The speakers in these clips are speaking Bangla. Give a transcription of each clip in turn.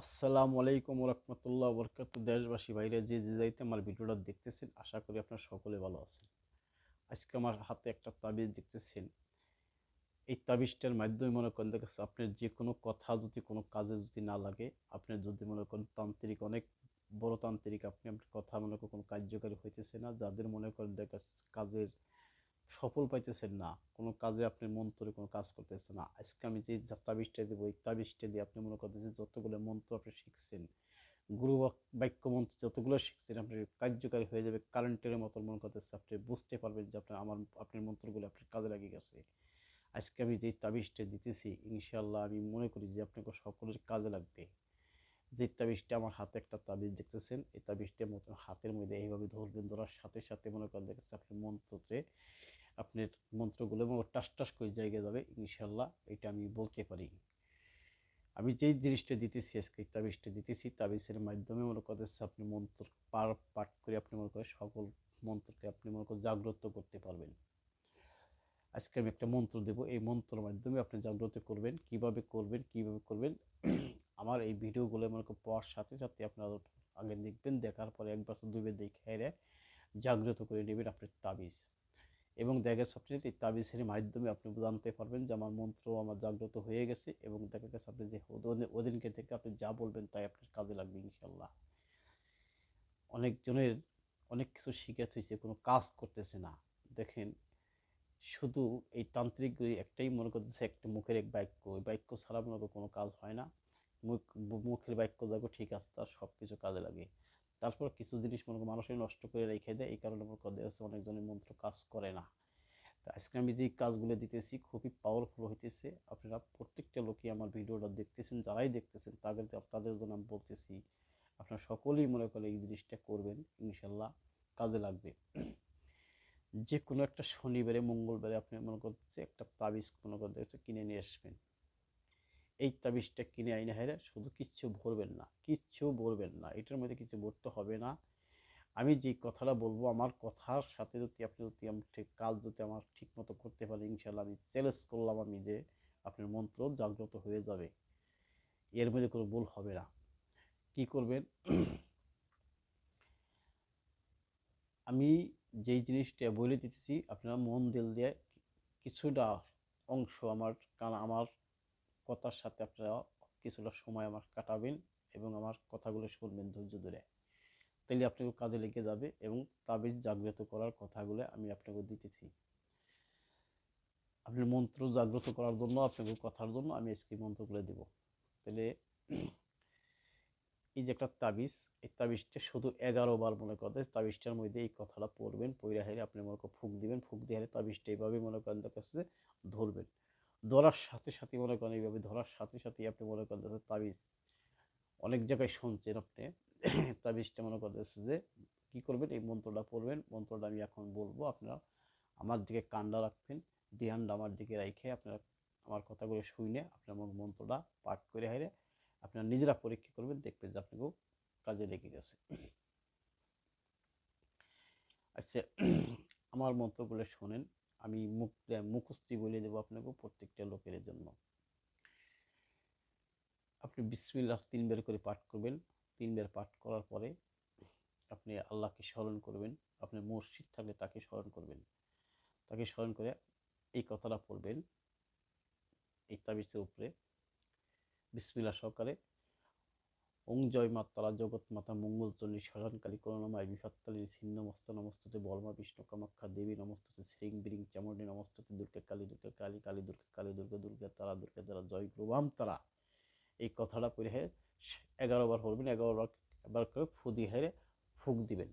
আসসালামু আলাইকুম রহমতুল্লাহ বরকাত। দেশবাসী বাইরে যে যাইতে আমার ভিডিওটা দেখতেছেন, আশা করি আপনারা সকলে ভালো আছেন। আজকে আমার হাতে একটা তাবিজ দেখতেছেন। এই তাবিজটার মাধ্যমে মনে করেন দেখেছে আপনার যে কোনো কথা যদি কোনো কাজে যদি না লাগে, আপনার যদি মনে করেন তান্ত্রিক অনেক বড় তান্ত্রিক, আপনার কথা মনে করেন কোনো কার্যকারী হইতেছে না, যাদের মনে করেন দেখা কাজের সফল পাইতেছেন না, কোনো কাজে আপনি মন্ত্রে কোনো কাজ করতেছে না, আজকে আমি যে তাবিজটা দেবো এই তাবিজটা দিয়ে আপনি মনে করতেছেন যতগুলো মন্ত্র আপনি শিখছেন, গুরু বাক্য মন্ত্র যতগুলো শিখছেন আপনার কার্যকারী হয়ে যাবে। কারেন্টের মতো মনে করতেছে, আপনি বুঝতে পারবেন যে আপনার মন্ত্রগুলো আপনার কাজে লাগিয়ে গেছে। আজকে আমি যেই তাবিজটা দিতেছি ইনশাল্লাহ আমি মনে করি যে আপনাকে সকলের কাজে লাগবে। যে তাবিজটা আমার হাতে একটা তাবিজ দেখতেছেন, এই তাবিজটার মতো হাতের মধ্যে এইভাবে ধরবেন, ধরার সাথে সাথে মনে করেন দেখেছে আপনার মন্ত্রতে আপনার মন্ত্রগুলো এবং টাস টাস করে জায়গায় যাবে ইনশাল্লাহ, এটা আমি বলতে পারি। আমি যেই জিনিসটা দিতেছি আজকে তাবিজটা দিতেছি, তাবিজের মাধ্যমে মনে করতেছে আপনি মন্ত্র পাঠ করে আপনি মনে করেন সকল মন্ত্রকে আপনি মনে করেন জাগ্রত করতে পারবেন। আজকে আমি একটা মন্ত্র দেব, এই মন্ত্রের মাধ্যমে আপনি জাগ্রত করবেন। কিভাবে করবেন কিভাবে করবেন আমার এই ভিডিওগুলো মনে করেন পাওয়ার সাথে সাথে আপনারা আগে দেখবেন, দেখার পরে একবার দুইবার দেখে জাগ্রত করে নেবেন আপনার তাবিজ। এবং দেখা গেছে আপনি এই তাবিজের মাধ্যমে আপনি জানতে পারবেন যে আমার মন্ত্র আমার জাগ্রত হয়ে গেছে, এবং দেখা গেছে আপনি যে ওদিনকে থেকে আপনি যা বলবেন তাই আপনার কাজে লাগবে ইনশাল্লাহ। অনেকজনের অনেক কিছু শিখে হয়েছে, কোনো কাজ করতেছে না। দেখেন, শুধু এই তান্ত্রিকগুলি একটাই মনে করতেছে, একটা মুখের এক বাক্য, ওই বাক্য ছাড়া মনে করো কোনো কাজ হয় না। মুখ মুখের বাক্য যাবো ঠিক আছে, তার সব কিছু কাজে লাগে। তারপর কিছু জিনিস মনে করো মানুষের নষ্ট করে রেখে দেয়, এই কারণে মনে করতে হচ্ছে অনেকজনের মন্ত্র কাজ করে না। তো আজকে আমি যে কাজগুলো দিতেছি খুবই পাওয়ারফুল হইতেছে। আপনারা প্রত্যেকটা লোকই আমার ভিডিওটা দেখতেছেন, যারাই দেখতেছেন তাদের জন্য আমি বলতেছি, আপনারা সকলেই মনে করেন এই জিনিসটা করবেন ইনশাল্লাহ, কাজে লাগবে। যে কোনো একটা শনিবারে মঙ্গলবারে আপনি মনে করছে একটা তাবিজ মনে করতে হচ্ছে কিনে নিয়ে আসবেন। এই তাবিজটা কিনে আইনে হেরে শুধু কিচ্ছু ভরবেন না, কিচ্ছু ভরবেন না, এটার মধ্যে কিছু ভরতে হবে না। আমি যে কথাটা বলবো আমার কথার সাথে যদি আমি ঠিক কাজ যদি আমার ঠিক মতো করতে পারি ইনশাল্লাহ, আমি চ্যালেঞ্জ করলাম আমি যে আপনার মন্ত্র জাগ্রত হয়ে যাবে, এর মধ্যে কোনো ভুল হবে না। কি করবেন আমি যেই জিনিসটা বলে দিতেছি আপনারা মন দিল দিয়ে কিছুটা অংশ আমার কথার সাথে আপনারা কিছুটা সময় আমার কাটাবেন এবং আমার কথাগুলো শুনবেন ধৈর্য ধরে। তাহলে আপনাকে কাজে লেগে যাবে, এবং তাবিজ জাগ্রত করার কথাগুলো আমি আপনাকে দিতেছি। আপনার মন্ত্র জাগ্রত করার জন্য আপনাকে কথার জন্য আমি আজকে মন্ত্রগুলো দেব। তাহলে এই যে একটা তাবিজ, এই তাবিজটা শুধু 11 বার মনে করেন তাবিজটার মধ্যে এই কথাটা পড়বেন, পইরা হেরে আপনি মনে করেন ফুঁক দিবেন, ফুঁক দিয়ে হেরে তাবিজটা এইভাবে মনে করেন কাছে ধরবেন। ধরার সাথে সাথে মনে করেন এইভাবে ধরার সাথে সাথেই আপনি মনে করেন তাবিজ অনেক জায়গায় শুনছেন আপনি তাবিজটা মনে করতেছে যে কী করবেন, এই মন্ত্রটা পড়বেন। মন্ত্রটা আমি এখন বলবো, আপনারা আমার দিকে কান্ডা রাখবেন, ধ্যানটা আমার দিকে রেখে আপনারা আমার কথাগুলো শুনে আপনার মন্ত্রটা পাঠ করে হাইরে আপনারা নিজেরা পরীক্ষা করবেন, দেখবেন যে আপনাকেও কাজে লেগে গেছে। আচ্ছা, আমার মন্ত্রগুলো শোনেন, আমি মুখস্থি বলে দেবো আপনাকে প্রত্যেকটা লোকের জন্য। আপনি বিসমিল্লাহ 3 বার করে পাঠ করবেন। 3 বার পাঠ করার পরে আপনি আল্লাহকে স্মরণ করবেন। আপনি মসজিদ থাকলে তাকে স্মরণ করবেন, তাকে স্মরণ করে এই কথাটা পড়বেন এই তাবিজের উপরে বিসমিল্লাহ সহকারে। ওং জয় মা তারা জগৎ মাতা মঙ্গলচণ্ডী শ্মশানকালী করুণাময় বিপত্তালিনী ছিন্ন মস্ত নমস্ততে বর্মা বিষ্ণু কামাখ্যা দেবী নমস্ততে শ্রীং বিরিং চামুণ্ডী নমস্ততে দুর্গা কালী দুর্গা কালী কালী দুর্গা কালী দুর্গা দুর্গা তারা দুর্গা তারা জয় গ্রুবাম তারা। এই কথাটা পড়ে 11 বার পড়বেন। 11 বার এবার করে ফু দিয়ে হেরে ফুঁক দিবেন,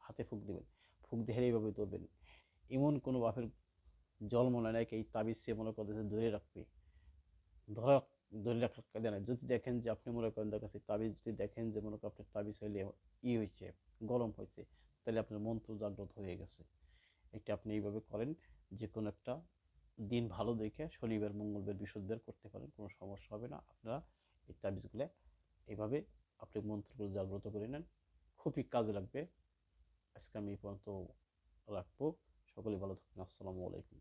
হাতে ফুঁক দিবেন, ফুঁক দিয়ে হেরে এইভাবে ধরবেন। এমন কোনো বাপের জল মনে নাই এই তাবিজ সে মনে করতেছে ধরে রাখবে, ধরা ধরে রাখার কাজে নাই। যদি দেখেন যে আপনি মনে করেন কাছে তাবিজ যদি দেখেন যে মনে করেন আপনার তাবিজ হইলে হয়েছে, গরম হয়েছে, তাহলে আপনার মন্ত্র জাগ্রত হয়ে গেছে। এটা আপনি এইভাবে করেন, যে কোনো একটা দিন ভালো দেখে শনিবার মঙ্গলবার বৃহস্পতিবার করতে পারেন, কোনো সমস্যা হবে না। আপনারা এই তাবিজগুলো এইভাবে আপনি মন্ত্রগুলো জাগ্রত করে নেন, খুবই কাজে লাগবে। আজকে আমি এই পর্যন্ত রাখবো। সকলে ভালো থাকবেন। আসসালামু আলাইকুম।